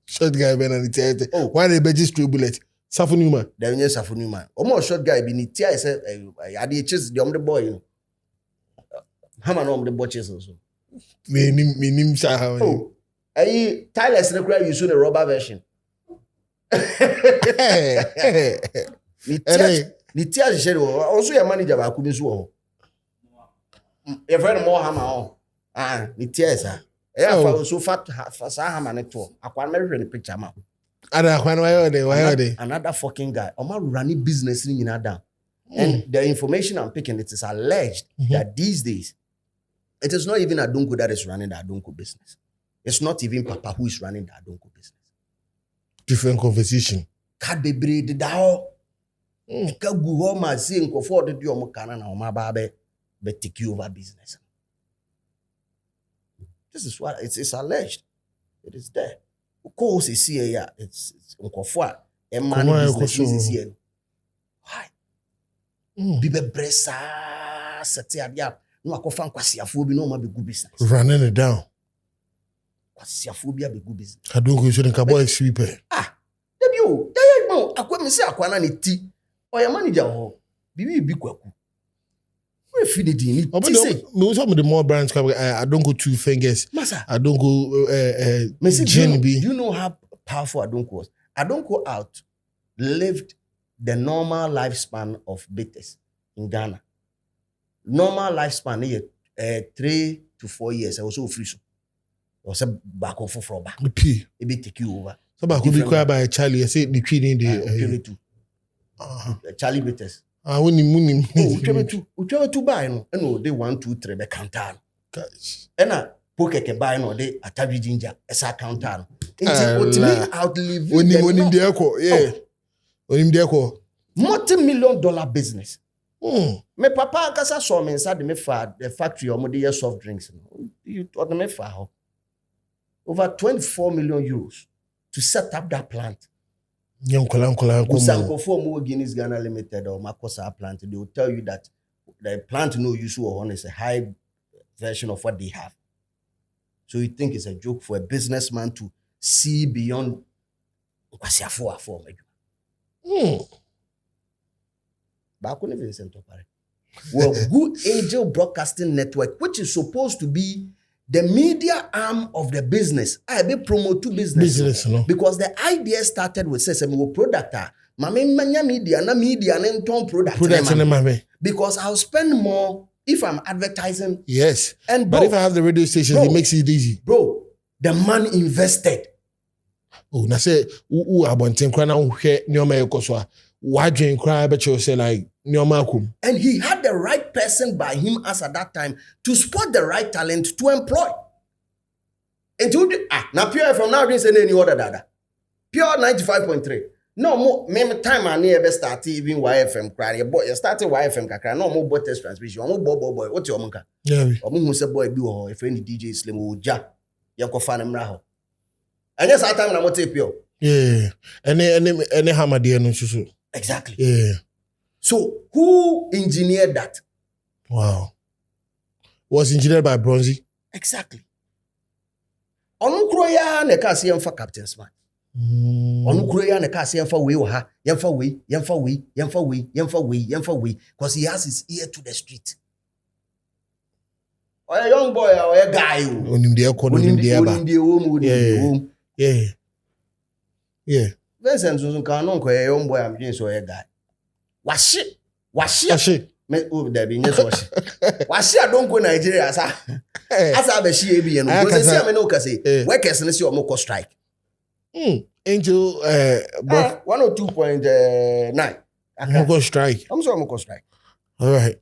Short guy be an it. Why they register bullet? Safu Newman. There is Safu Newman. Almost short guy be it. I said, I did chase the boy. How many the boy chase also? Me Tyler's the cry you saw the rubber version. The tears said, also your manager, I couldn't so. Your friend more hammer. The tears are. So fat for Saham and tour. I can't marry the picture. Another fucking guy. I'm not running business in Adam. And the information I'm picking, it is alleged that these days, it is not even Adunku that is running the Adunku business. It's not even Papa who is running the Adunku business. Different conversation. Can't be breed down. Can't go home and say, "Go for the deal, Mokana na Omababe, but take you over business." This is what it's alleged. It is there. Of course, it's here. It's Nkofwa. A man business is here. Why? Bibe bresa setiadia. No akofa nkwasiafo bi no ma be good business. Running it down. Kwasiafo bi be good business. Adunku so den boy sweeper. Debio, dey mo akwa me se akwa na ne ti. Oya manager ho. Bibi bi kwaku. We feed it in. Me some of the more brands Adunku 2 fingers. Masa. Adunku gin be. Do you know how powerful Adunku was? Adunku lived the normal lifespan of bitters in Ghana. Normal lifespan is 3 to 4 years. I was so free. Or some back off for back. P. It be take you over. So back could be quiet by Charlie. I say the tree in the Charlie bitters. When you to buy no, and they 1, 2, 3 be counter. And poke ke buy no they atabi ginger esa counter. It's outlive when him there ko when him there ko multi-million-dollar business. Me papa kasa saw me inside the factory or the soft drinks. You thought me for over 24 million euros to set up that plant. Usanko for more Guinness Ghana Limited or Makosa plant, they will tell you that the plant no use on is a high version of what they have. So you think it's a joke for a businessman to see beyond Kwasiafo afọ medju. Baako ne Vincent Opare. Well, Good Angel Broadcasting Network, which is supposed to be the media arm of the business. I be promote to business. No? Because the idea started with say we product. Mame manya media na nton product. Because I'll spend more if I'm advertising. Yes. And but if I have the radio station, it makes it easy. Bro, the man invested. Oh, na say abonten kra na hwe nyoma ekoswa. Wadwen kra be che say like nyoma akum. And he had the right person by him as at that time to spot the right talent to employ. And to now Pure from now didn't say any other dada. Pure 95.3. No more meme time I never start even YFM cry. You started YFM kakra. No more test transmission. No more boy. What's your monka? Yeah. Omu say boy do if any DJ Slim Oja. You go find him now. And yes, that time na mo take Pure. Yeah. Any hammer there no so. Exactly. Yeah. So who engineered that? Wow. Was engineered by Bronzy. Exactly. Onu kro ya na ka se yemfa Captain Smart. Onu kro ya na ka se yemfa we ha, yemfa we, because he has his ear to the street. Or a young boy or a guy. Onim de Onim Yeah. Yeah. Vincent Susan can no a young boy I'm doing so a guy. Washi. Me oh there be yes washi. Washi I don't go Nigeria as I be she be no. Because say me no ka say workers no see omo strike. Angel 102.9. I'm go strike. I'm so omo strike. All right.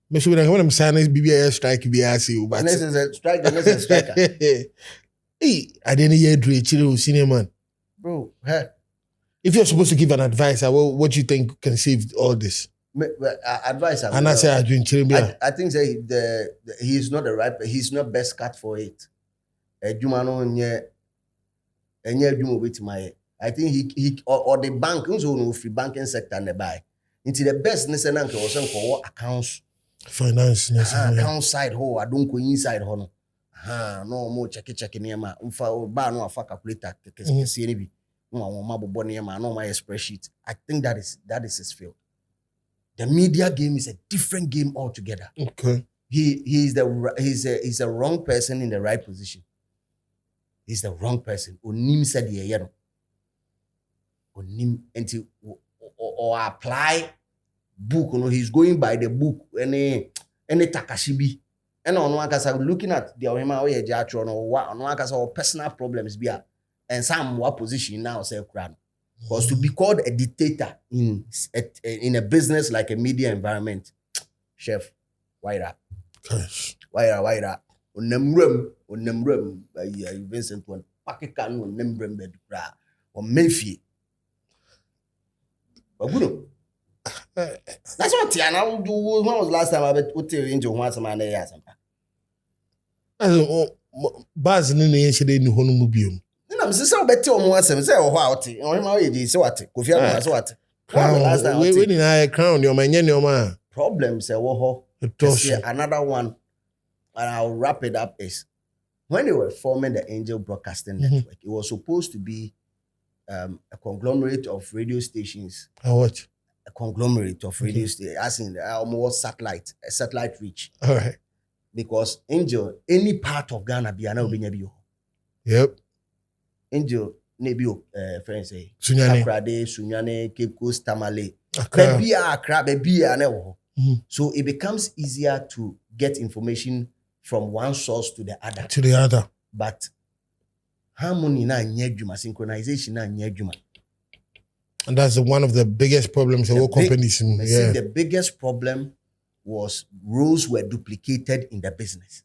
Me sure when I'm signing BBS strike be ask you but this is a strike, this is a striker. Hey, I didn't hear Dre Chiro senior man. Bro, hey. If you're supposed to give an advice, what do you think can save all this? Advice. And I say I think say he's not the right. He's not best cut for it. I think he or the bank no free banking sector nearby. Into the best necessary for accounts, finance, account side ho. I don't go inside ho no. No more check near ma. Ba no afa calculator. See any no my spreadsheet. I think that is his field. The media game is a different game altogether. Okay. He's a wrong person in the right position. He's the wrong person. Onim said the Onim until or apply book. You know, he's going by the book. Any Takashibi. And on one case, looking at the Ohima way Jatron or on one case or personal problems be and some what position now say crowd. Because to be called a dictator in a business like a media environment, chef, why that? Why that? Onemrem, Vincent one, Pakikan, Onemrem bedra, or Mayfi. But good. That's what Tiana will do. When was last time I bet Uti into once a man? Baz in the ancient in Honomubium. I'm so better on once and say, oh, wow, or my age, so what? Kufia was what? When I crown your man, your man. Problems, another one, and I'll wrap it up is when they were forming the Angel Broadcasting Network, it was supposed to be a conglomerate of radio stations. What? A conglomerate of radio stations, as in almost satellite reach. All right. Because Angel, any part of Ghana, be an Obinyabio. Yep. Angel, Nebio, friends say, Sunyane, Cape Coast, Tamale, Accra. So it becomes easier to get information from one source to the other. But harmony na nyejuma, synchronization na nyejuma. And that's one of the biggest problems of all companies. The biggest problem was roles were duplicated in the business.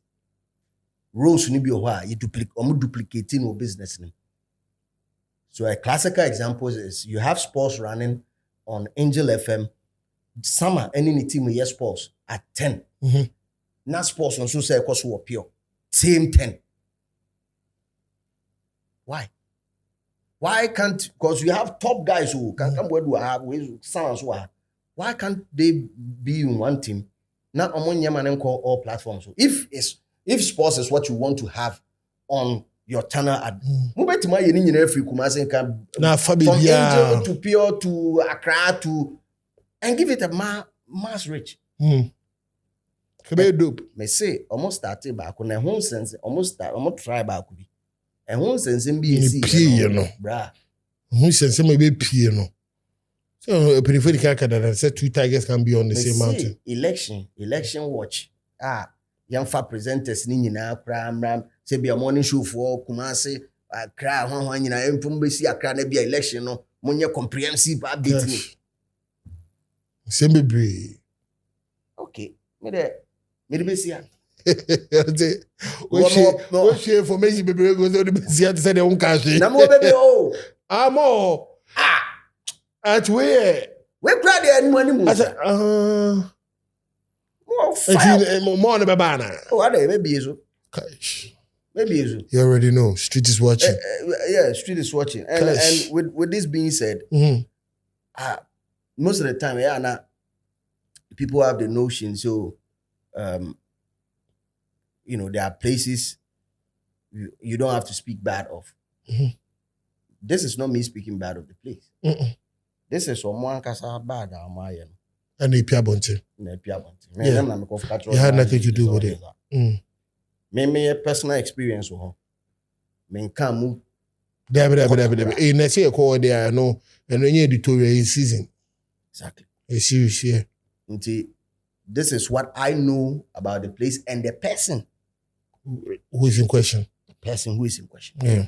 Roles ni bi you duplicating your business. So a classical example is you have sports running on Angel FM. Summer, any team with sports at 10. Now sports on so say cost pure. Same 10. Why? Why can't, because you have top guys who can come where do have sounds why can't they be in one team Not among Yaman and call all platforms. So if sports is what you want to have on your channel at move to my free Kumasi can from Angel to Pure to Accra to and give it a mass reach. Me say almost started back on a home sense, almost try back. And home sense in BC, bruh. Who sense maybe piano. So a pretty that said 2 tigers can be on the same mountain. Election watch. Young fat presenters ni nyina ram say be a morning show for Kumasi cry when you know from BC Accra na be election no monye comprehensive update ni. Same be. Okay. Me be see. What share information be go to the BC to say they won't cash. Na mo baby oh. Amo. At where? We cry the money mo. I said more on the banana. Oh, maybe so. Gosh. Maybe so. You already know. Street is watching. Yeah, street is watching. And with this being said, most of the time, people have the notion. So, there are places you don't have to speak bad of. This is not me speaking bad of the place. This is someone kasa bad and the Piabonte. You had nothing to do with it. Me a personal experience with her. Me can move. There. Next year, call there, no, and when you editorial season. Exactly. A serious year. This is what I know about the place and the person who is in question. The person who is in question. Yeah.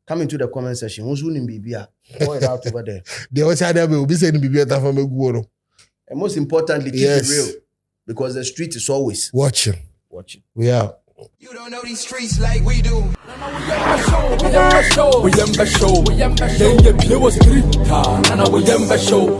Come into the comment section. Who's in Bibia? Pour it out over there. They always had that will be saying Bibia from a good. And most importantly, keep it real. Because the street is always watching. We are. You don't know these streets like we do. We show.